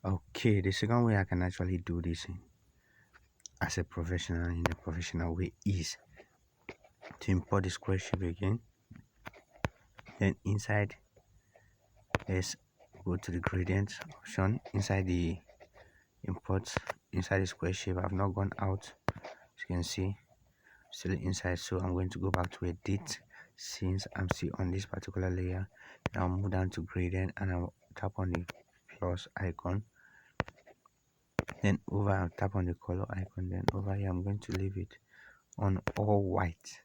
Okay, the second way I can actually do this as a professional in a professional way is to import the square shape again. Then inside, let's go to the gradient option inside the import inside the square shape. I've not gone out, as you can see, still inside. So I'm going to go back to edit since I'm still on this particular layer. Now move down to gradient and I'll tap on the plus icon. Then over I'll tap on the color icon. Then over here I'm going to leave it on all white.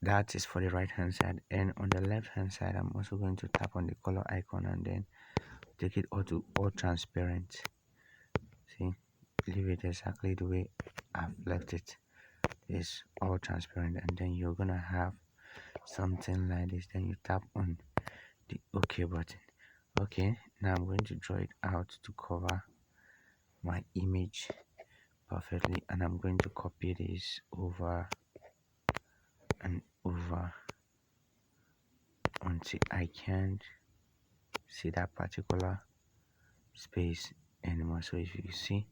That is for the right hand side, and on the left hand side I'm also going to tap on the color icon and then take it all to all transparent. See, leave it exactly the way I've left it. It's all transparent, and then you're gonna have something like this. Then you tap on the OK button. Okay, now I'm going to draw it out to cover my image perfectly, and I'm going to copy this over and over until I can't see that particular space anymore. So if you see,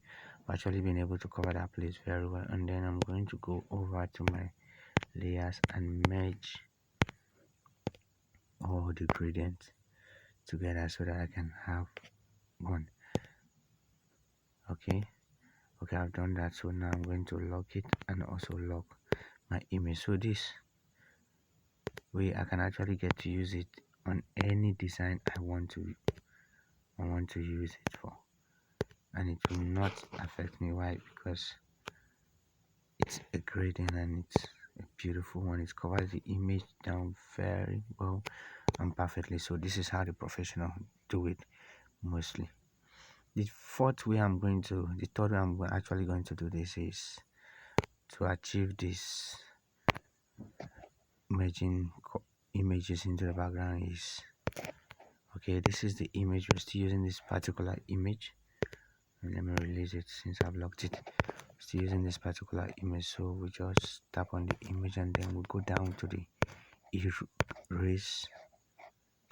I've actually been able to cover that place very well. And then I'm going to go over to my layers and merge all the gradients together so that I can have one. Okay, I've done that. So now I'm going to lock it and also lock my image. So this way I can actually get to use it on any design I want to use it for, and it will not affect me. Why? Because it's a gradient and it's a beautiful one. It covers the image down very well and perfectly. So this is how the professional do it mostly. The third way I'm actually going to do this is to achieve this merging images into the background. Is okay, this is the image. We're still using this particular image, and let me release it since I've locked it. Still using this particular image, so we just tap on the image and then we go down to the erase.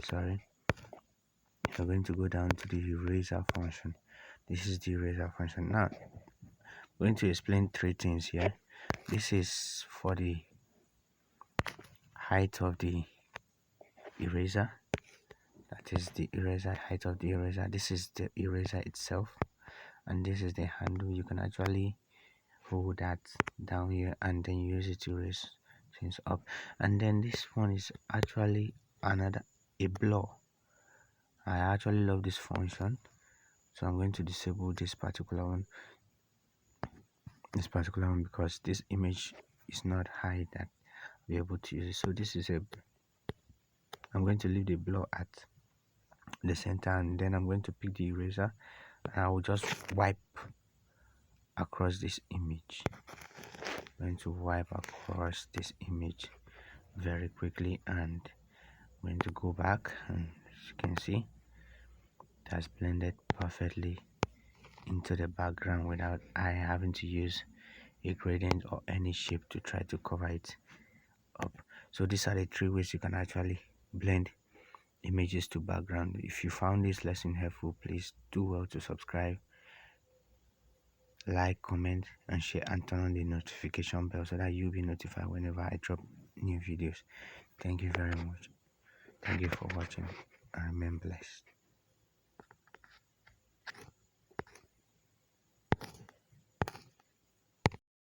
Sorry, we're going to go down to the eraser function. This is the eraser function. Now I'm going to explain three things here. This is for the height of the eraser. That is the eraser height of the eraser. This is the eraser itself, and this is the handle. You can actually hold that down here and then use it to raise things up. And then this one is actually a blur. I actually love this function, so I'm going to disable this particular one because this image is not high that I'll be able to use it. So this is I'm going to leave the blur at the center, and then I'm going to pick the eraser and I will just wipe across this image. I'm going to wipe across this image very quickly, and I'm going to go back, and as you can see, it has blended perfectly into the background without I having to use a gradient or any shape to try to cover it up. So these are the three ways you can actually blend images to background. If you found this lesson helpful, please do well to subscribe, like, comment and share, and turn on the notification bell so that you'll be notified whenever I drop new videos. Thank you very much. Thank you for watching and remain blessed.